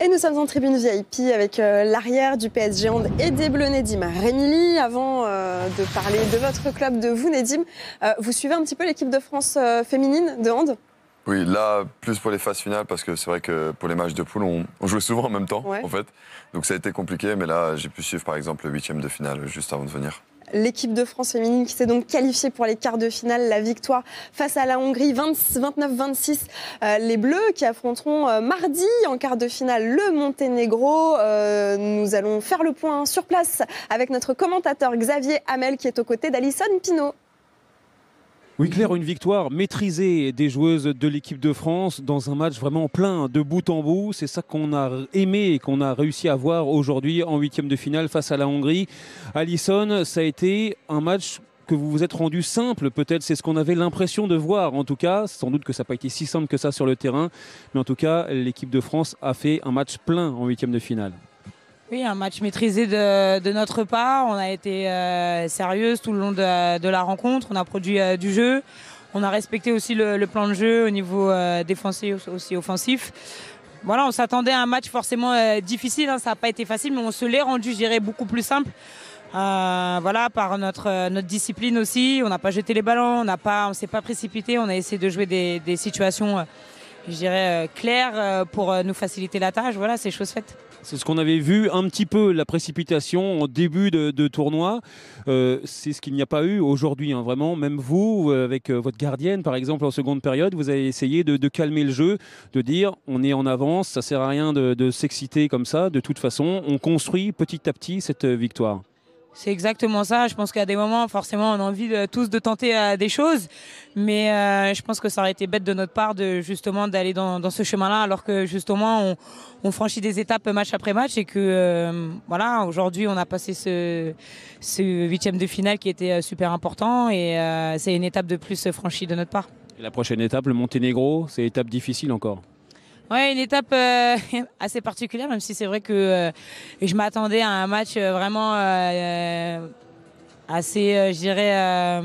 Et nous sommes en tribune VIP avec l'arrière du PSG Hand et des Bleus, Nedim Remili. Avant de parler de votre club, de vous, Nedim, vous suivez un petit peu l'équipe de France féminine de hand? Oui, là, plus pour les phases finales, parce que c'est vrai que pour les matchs de poule, on jouait souvent en même temps, Ouais. en fait. Donc ça a été compliqué, mais là, j'ai pu suivre, par exemple, le 8e de finale, juste avant de venir. L'équipe de France féminine qui s'est donc qualifiée pour les quarts de finale, la victoire face à la Hongrie, 29-26. Les Bleus qui affronteront mardi en quart de finale le Monténégro. Nous allons faire le point sur place avec notre commentateur Xavier Hamel qui est aux côtés d'Alison Pinault. Oui, Claire, une victoire maîtrisée des joueuses de l'équipe de France dans un match vraiment plein de bout en bout. C'est ça qu'on a aimé et qu'on a réussi à voir aujourd'hui en 8e de finale face à la Hongrie. Alison, ça a été un match que vous vous êtes rendu simple, peut-être, c'est ce qu'on avait l'impression de voir. En tout cas, sans doute que ça n'a pas été si simple que ça sur le terrain. Mais en tout cas, l'équipe de France a fait un match plein en 8e de finale. Oui, un match maîtrisé de notre part. On a été sérieuse tout le long de la rencontre. On a produit du jeu. On a respecté aussi le plan de jeu au niveau défensif, aussi offensif. Voilà, on s'attendait à un match forcément difficile. Ça n'a pas été facile, mais on se l'est rendu, je dirais, beaucoup plus simple. Voilà, par notre discipline aussi. On n'a pas jeté les ballons, on ne s'est pas précipité. On a essayé de jouer des situations, je dirais, claires pour nous faciliter la tâche. Voilà, c'est chose faite. C'est ce qu'on avait vu un petit peu, la précipitation en début de tournoi. C'est ce qu'il n'y a pas eu aujourd'hui, hein, vraiment. Même vous, avec votre gardienne, par exemple, en seconde période, vous avez essayé de calmer le jeu, de dire on est en avance, ça ne sert à rien de s'exciter comme ça. De toute façon, on construit petit à petit cette victoire. C'est exactement ça. Je pense qu'à des moments, forcément, on a envie tous de tenter des choses. Mais je pense que ça aurait été bête de notre part justement d'aller dans ce chemin-là, alors que justement, on franchit des étapes match après match et que voilà, aujourd'hui, on a passé ce 8e de finale qui était super important et c'est une étape de plus franchie de notre part. Et la prochaine étape, le Monténégro, c'est une étape difficile encore. Oui, une étape assez particulière, même si c'est vrai que je m'attendais à un match vraiment assez, je dirais,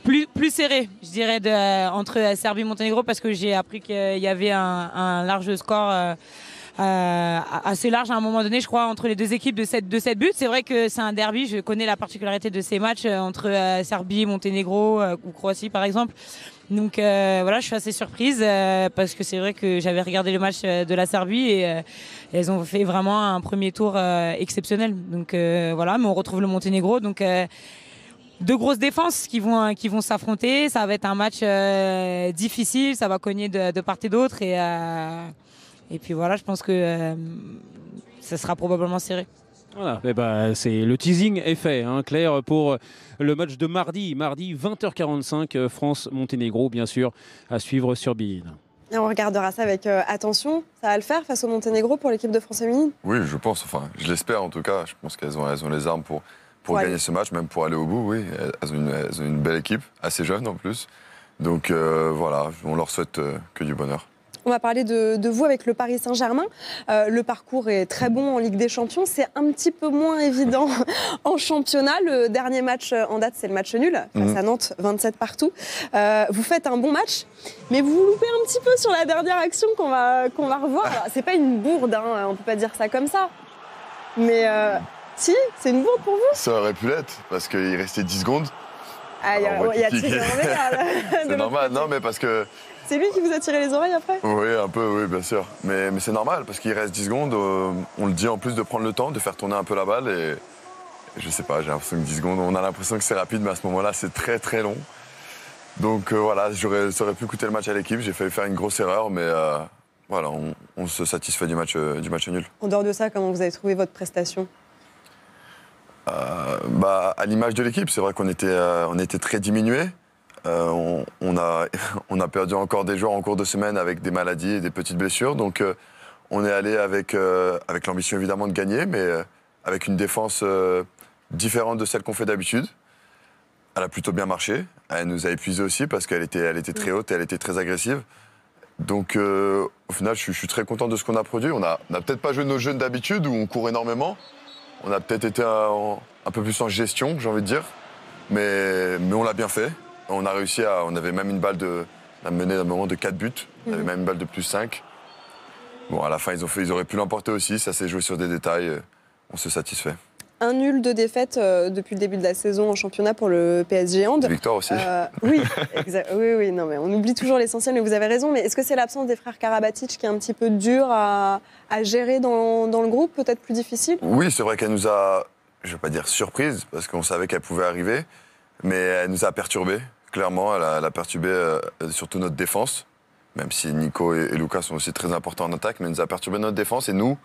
plus serré, je dirais, entre Serbie et Monténégro, parce que j'ai appris qu'il y avait un large score assez large à un moment donné, je crois, entre les deux équipes de 7 buts. C'est vrai que c'est un derby, je connais la particularité de ces matchs entre Serbie, Monténégro ou Croatie par exemple. Donc voilà, je suis assez surprise parce que c'est vrai que j'avais regardé le match de la Serbie et elles ont fait vraiment un premier tour exceptionnel. Donc voilà, mais on retrouve le Monténégro. Donc deux grosses défenses qui vont s'affronter. Ça va être un match difficile, ça va cogner de part et d'autre. Et puis voilà, je pense que ça sera probablement serré. Voilà, le teasing est fait, hein, Claire, pour le match de mardi 20h45, France-Monténégro, bien sûr, à suivre sur beIN. Et on regardera ça avec attention. Ça va le faire face au Monténégro pour l'équipe de France féminine? Oui, je pense, enfin, je l'espère en tout cas. Je pense qu'elles ont les armes pour gagner ce match, même pour aller au bout, oui. Elles ont une belle équipe, assez jeune en plus. Donc voilà, on leur souhaite que du bonheur. On va parler de vous avec le Paris Saint-Germain. Le parcours est très bon en Ligue des Champions. C'est un petit peu moins évident en championnat. Le dernier match en date, c'est le match nul face à Nantes, 27 partout. Vous faites un bon match, mais vous vous loupez un petit peu sur la dernière action qu'on va revoir. C'est pas une bourde, hein, on peut pas dire ça comme ça. Mais si, c'est une bourde pour vous. Ça aurait pu l'être, parce qu'il restait 10 secondes. Ah, il y a tiré C'est normal, non, mais parce que... C'est lui qui vous a tiré les oreilles après? Oui, un peu, oui, bien sûr. Mais c'est normal, parce qu'il reste 10 secondes. On le dit en plus de prendre le temps, de faire tourner un peu la balle. Et je sais pas, j'ai l'impression que 10 secondes, on a l'impression que c'est rapide, mais à ce moment-là, c'est très, très long. Donc voilà, ça aurait pu coûter le match à l'équipe. J'ai failli faire une grosse erreur, mais voilà, on se satisfait du match nul. En dehors de ça, comment vous avez trouvé votre prestation? À l'image de l'équipe, c'est vrai qu'on était très diminués. On a perdu encore des joueurs en cours de semaine avec des maladies et des petites blessures. Donc on est allé avec l'ambition évidemment de gagner, mais avec une défense différente de celle qu'on fait d'habitude. Elle a plutôt bien marché. Elle nous a épuisés aussi parce qu'elle était très haute et elle était très agressive. Donc au final, je suis très content de ce qu'on a produit. On n'a peut-être pas joué nos jeux d'habitude où on court énormément. On a peut-être été un peu plus en gestion, j'ai envie de dire. Mais on l'a bien fait. On a réussi on avait même une balle à mener d'un moment de 4 buts. On avait même une balle de plus 5. Bon, à la fin, ils auraient pu l'emporter aussi. Ça s'est joué sur des détails. On se satisfait. Un nul, 2 défaites depuis le début de la saison en championnat pour le PSG Hand. Une victoire aussi. Oui, oui, non, mais on oublie toujours l'essentiel, mais vous avez raison. Mais est-ce que c'est l'absence des frères Karabatic qui est un petit peu dur à gérer dans le groupe, peut-être plus difficile? Oui, c'est vrai qu'elle nous a, je ne vais pas dire surprise, parce qu'on savait qu'elle pouvait arriver, mais elle nous a perturbés, clairement. Elle a perturbé surtout notre défense, même si Nico et Lucas sont aussi très importants en attaque, mais elle nous a perturbé notre défense. Et nous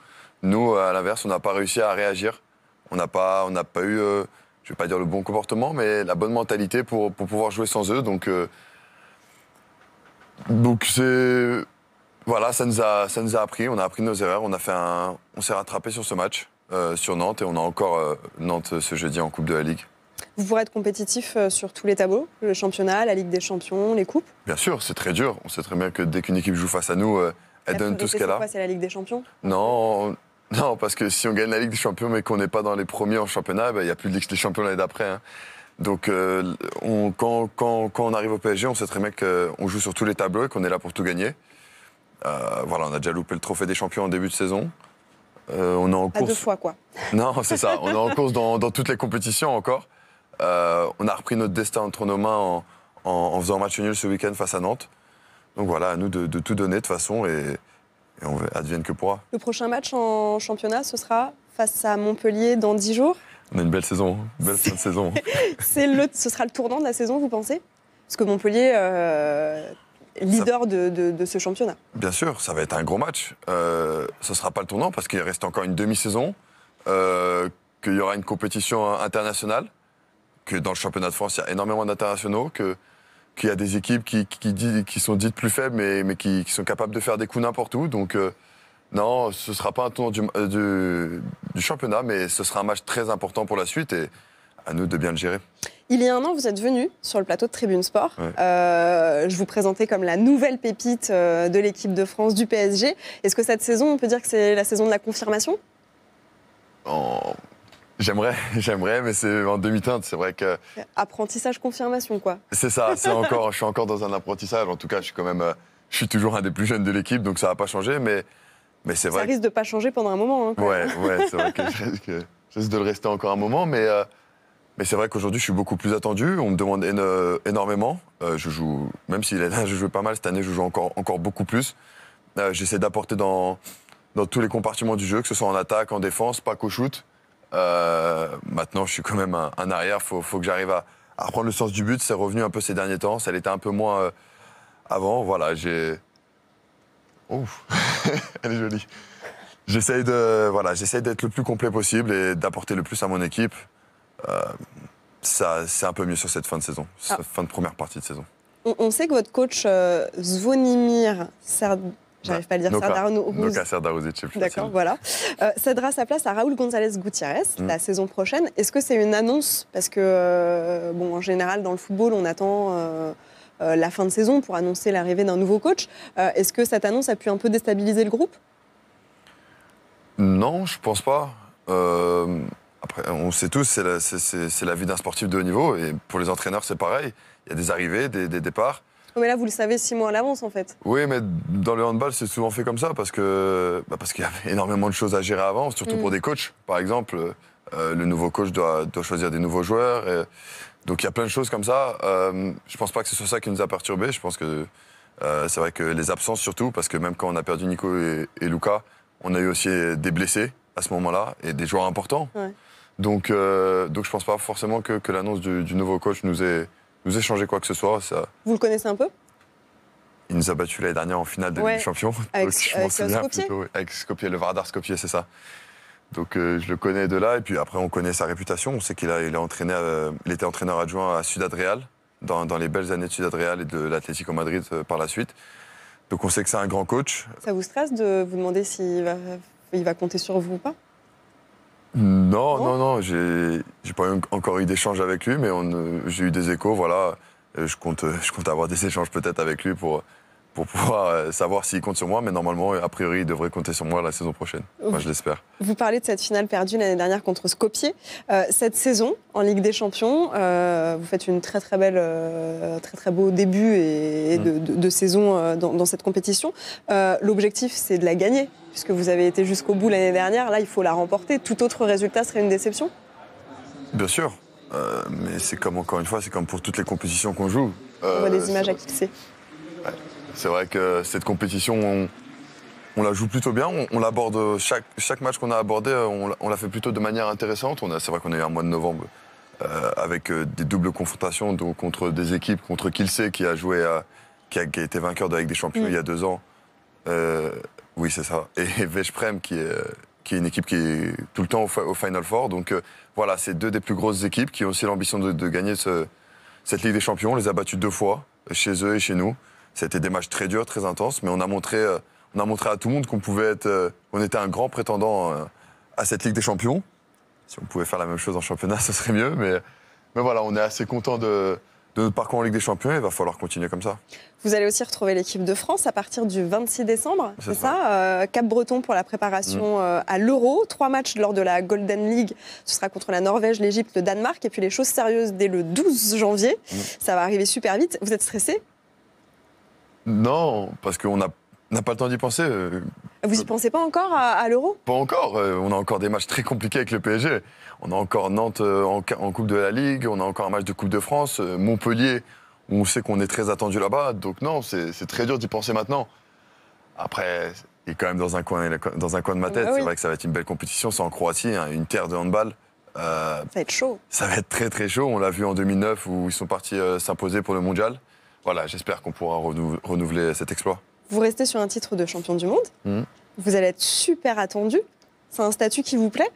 à l'inverse, on n'a pas réussi à réagir. On n'a pas eu, je ne vais pas dire le bon comportement, mais la bonne mentalité pour pouvoir jouer sans eux. Donc c'est... Voilà, ça nous a appris, on a appris nos erreurs, on s'est rattrapé sur ce match, sur Nantes, et on a encore Nantes ce jeudi en Coupe de la Ligue. Vous pourrez être compétitif sur tous les tableaux, le championnat, la Ligue des Champions, les coupes? Bien sûr, c'est très dur. On sait très bien que dès qu'une équipe joue face à nous, elle donne tout ce qu'elle a. C'est la Ligue des Champions? Non, parce que si on gagne la Ligue des Champions mais qu'on n'est pas dans les premiers en championnat, il n'y a plus de Ligue des Champions l'année d'après. Hein. Donc quand on arrive au PSG, on sait très bien qu'on joue sur tous les tableaux et qu'on est là pour tout gagner. Voilà, on a déjà loupé le trophée des champions en début de saison. On est en course. À 2 fois, quoi. Non, c'est ça. On est en course dans toutes les compétitions encore. On a repris notre destin entre nos mains en faisant un match nul ce week-end face à Nantes. Donc voilà, à nous de tout donner de toute façon et on advienne que pourra. Le prochain match en championnat, ce sera face à Montpellier dans 10 jours. On a une belle saison, une belle fin de saison. Ce sera le tournant de la saison, vous pensez? Parce que Montpellier, leader de ce championnat. Bien sûr, ça va être un gros match. Ce ne sera pas le tournant parce qu'il reste encore une demi-saison, qu'il y aura une compétition internationale, que dans le championnat de France, il y a énormément d'internationaux, qu'il y a des équipes qui sont dites plus faibles, mais qui sont capables de faire des coups n'importe où. Donc non, ce ne sera pas un tournant du championnat, mais ce sera un match très important pour la suite et à nous de bien le gérer. Il y a un an, vous êtes venu sur le plateau de Tribune Sport. Ouais. Je vous présentais comme la nouvelle pépite de l'équipe de France du PSG. Est-ce que cette saison, on peut dire que c'est la saison de la confirmation? J'aimerais, mais c'est en demi-teinte. C'est vrai que... Apprentissage, confirmation, quoi. C'est ça, je suis encore dans un apprentissage. En tout cas, je suis toujours un des plus jeunes de l'équipe, donc ça va pas changer, mais c'est vrai. Ça risque de pas changer pendant un moment. Hein, ouais, c'est vrai que je risque de le rester encore un moment, mais c'est vrai qu'aujourd'hui, je suis beaucoup plus attendu. On me demande énormément. Je joue, même si l'année dernière, je jouais pas mal, cette année, je joue encore beaucoup plus. J'essaie d'apporter dans tous les compartiments du jeu, que ce soit en attaque, en défense, pas qu'au shoot. Maintenant, je suis quand même un arrière. Faut que j'arrive à reprendre le sens du but. C'est revenu un peu ces derniers temps. Ça l'était un peu moins avant. Voilà, Ouf, elle est jolie. J'essaie d'être le plus complet possible et d'apporter le plus à mon équipe. C'est un peu mieux sur cette fin de saison, fin de première partie de saison. On sait que votre coach Zvonimir j'arrive pas à le dire, Luka Serdarouzic, je sais plus. D'accord, voilà. Cédera sa place à Raúl González Gutiérrez la saison prochaine. Est-ce que c'est une annonce? Parce que, en général, dans le football, on attend la fin de saison pour annoncer l'arrivée d'un nouveau coach. Est-ce que cette annonce a pu un peu déstabiliser le groupe? Non, je pense pas. Après, on sait tous, c'est la vie d'un sportif de haut niveau. Et pour les entraîneurs, c'est pareil. Il y a des arrivées, des départs. Mais là, vous le savez 6 mois à l'avance, en fait. Oui, mais dans le handball, c'est souvent fait comme ça parce qu'il y a énormément de choses à gérer avant, surtout pour des coachs. Par exemple, le nouveau coach doit choisir des nouveaux joueurs. Donc il y a plein de choses comme ça. Je pense pas que ce soit ça qui nous a perturbés. Je pense que c'est vrai que les absences surtout, parce que même quand on a perdu Nico et Lucas, on a eu aussi des blessés à ce moment-là et des joueurs importants. Ouais. Donc je pense pas forcément que l'annonce du nouveau coach nous ait changé quoi que ce soit. Ça... Vous le connaissez un peu? Il nous a battus l'année dernière en finale de Ligue des Champions. Avec Skopje plutôt, avec Skopje, le Vardar Skopje, c'est ça. Donc je le connais de là, et puis après on connaît sa réputation. On sait qu'il était entraîneur adjoint à Ciudad Real, dans les belles années de Ciudad Real et de l'Atlético Madrid par la suite. Donc on sait que c'est un grand coach. Ça vous stresse de vous demander s'il va compter sur vous ou pas? Non, j'ai pas encore eu d'échange avec lui, mais j'ai eu des échos, voilà. Je compte avoir des échanges peut-être avec lui pour pouvoir savoir s'il compte sur moi, mais normalement, a priori, il devrait compter sur moi la saison prochaine. Moi, je l'espère. Vous parlez de cette finale perdue l'année dernière contre Skopje. Cette saison, en Ligue des Champions, vous faites une très très beau début de saison dans cette compétition. L'objectif, c'est de la gagner, puisque vous avez été jusqu'au bout l'année dernière. Là, il faut la remporter. Tout autre résultat serait une déception? Bien sûr. Mais c'est comme, encore une fois, c'est comme pour toutes les compétitions qu'on joue. On voit des images à cliquer. Ouais. C'est vrai que cette compétition, on la joue plutôt bien. On l'aborde, chaque match qu'on a abordé, on l'a fait plutôt de manière intéressante. C'est vrai qu'on a eu un mois de novembre avec des doubles confrontations donc, contre des équipes, contre Kielce qui a joué, qui a été vainqueur de la Ligue des Champions il y a 2 ans. Oui, c'est ça. Et Veszprém qui est une équipe qui est tout le temps au Final Four. Donc voilà, c'est 2 des plus grosses équipes qui ont aussi l'ambition de gagner cette Ligue des Champions. On les a battus 2 fois, chez eux et chez nous. C'était des matchs très durs, très intenses, mais on a montré à tout le monde qu'on pouvait on était un grand prétendant à cette Ligue des Champions. Si on pouvait faire la même chose en championnat, ce serait mieux. Mais voilà, on est assez content de notre parcours en Ligue des Champions et il va falloir continuer comme ça. Vous allez aussi retrouver l'équipe de France à partir du 26 décembre, c'est ça Cap-Breton pour la préparation à l'Euro. 3 matchs lors de la Golden League. Ce sera contre la Norvège, l'Égypte, le Danemark. Et puis les choses sérieuses dès le 12 janvier. Ça va arriver super vite. Vous êtes stressé? Non, parce qu'on n'a pas le temps d'y penser. Vous n'y pensez pas encore à l'Euro? Pas encore. On a encore des matchs très compliqués avec le PSG. On a encore Nantes en Coupe de la Ligue. On a encore un match de Coupe de France. Montpellier, on sait qu'on est très attendu là-bas. Donc non, c'est très dur d'y penser maintenant. Après, il est quand même dans un coin de ma tête. C'est vrai que ça va être une belle compétition. C'est en Croatie, hein, une terre de handball. Ça va être chaud. Ça va être très très chaud. On l'a vu en 2009 où ils sont partis s'imposer pour le mondial. Voilà, j'espère qu'on pourra renouveler cet exploit. Vous restez sur un titre de champion du monde. Vous allez être super attendu. C'est un statut qui vous plaît?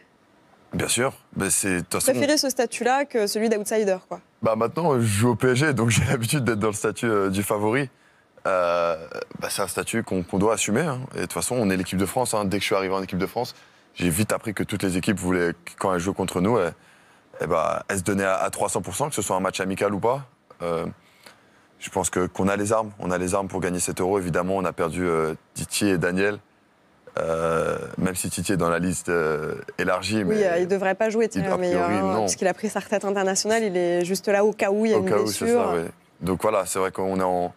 Bien sûr. Mais vous préférez ce statut-là que celui d'outsider, quoi? Maintenant, je joue au PSG, donc j'ai l'habitude d'être dans le statut du favori. C'est un statut qu'on doit assumer. Hein. Et de toute façon, on est l'équipe de France. Hein. Dès que je suis arrivé en équipe de France, j'ai vite appris que toutes les équipes voulaient, quand elles jouent contre nous, elles se donnaient à 300%, que ce soit un match amical ou pas. Je pense qu'on a les armes. On a les armes pour gagner cet Euro. Évidemment, on a perdu Titi et Daniel. Même si Titi est dans la liste élargie. Oui, il ne devrait pas jouer, parce qu'il a pris sa retraite internationale. Il est juste là au cas où il y a une blessure. C'est ça, oui. Donc voilà, c'est vrai qu'on est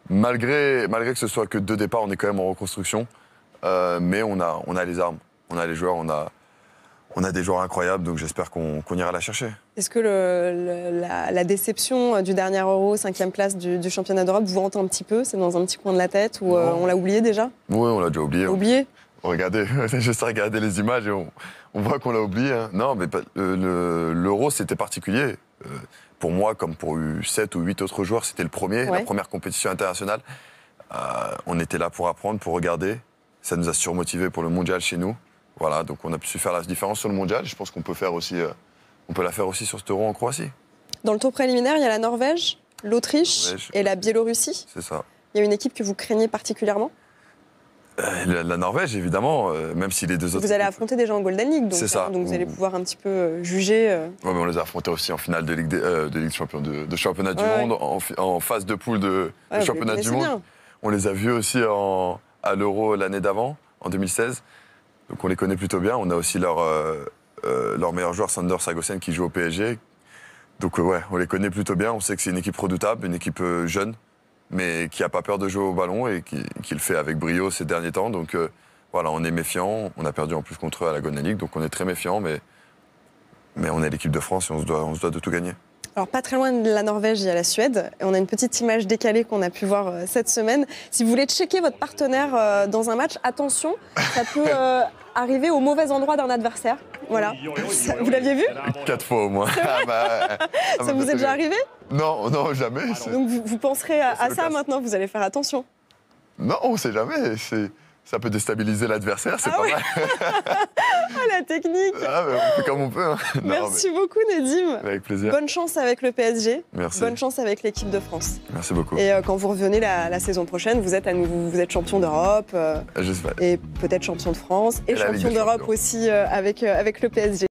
malgré que ce soit que 2 départs, on est quand même en reconstruction. Mais on a les armes. On a les joueurs, on a des joueurs incroyables, donc j'espère qu'on ira la chercher. Est-ce que la déception du dernier Euro, 5e place du championnat d'Europe, vous hante un petit peu? C'est dans un petit coin de la tête ou on l'a oublié déjà? Oui, on l'a déjà oublié. Oublié? Regardez, juste à regarder les images et on voit qu'on l'a oublié. Hein. Non, mais l'Euro, c'était particulier. Pour moi, comme pour 7 ou 8 autres joueurs, c'était le premier, la première compétition internationale. On était là pour apprendre, pour regarder. Ça nous a surmotivés pour le mondial chez nous. Voilà, donc on a pu faire la différence sur le mondial. Je pense qu'on peut la faire aussi sur cet Euro en Croatie. Dans le tour préliminaire, il y a la Norvège, l'Autriche et la Biélorussie. C'est ça. Il y a une équipe que vous craignez particulièrement? La Norvège, évidemment, même si les 2 autres... Vous allez affronter des gens en Golden League, donc, c'est ça. Donc vous allez pouvoir un petit peu juger. Oui, mais on les a affrontés aussi en finale de Ligue des Champions, de championnat du monde, en phase de poule de championnat du monde. Bien. On les a vus aussi à l'Euro l'année d'avant, en 2016. Donc on les connaît plutôt bien. On a aussi leur meilleur joueur, Sander Sargosen, qui joue au PSG. Donc on les connaît plutôt bien. On sait que c'est une équipe redoutable, une équipe jeune, mais qui n'a pas peur de jouer au ballon et qui le fait avec brio ces derniers temps. Donc voilà, on est méfiant. On a perdu en plus contre eux à la Golden League, donc on est très méfiant, mais on est l'équipe de France et on se doit de tout gagner. Alors, pas très loin de la Norvège, il y a la Suède. Et on a une petite image décalée qu'on a pu voir cette semaine. Si vous voulez checker votre partenaire dans un match, attention, ça peut arriver au mauvais endroit d'un adversaire. Voilà. Vous l'aviez vu? 4 fois au moins. Ça vous est déjà arrivé? Non, jamais. Donc vous penserez à ça maintenant, vous allez faire attention. Non, on ne sait jamais. Ça peut déstabiliser l'adversaire, c'est pas mal. La technique. On fait comme on peut. Hein. Merci beaucoup, Nedim. Avec plaisir. Bonne chance avec le PSG. Merci. Bonne chance avec l'équipe de France. Merci beaucoup. Et quand vous revenez la saison prochaine, vous êtes champion d'Europe. J'espère. Et peut-être champion de France. Et champion d'Europe aussi avec le PSG.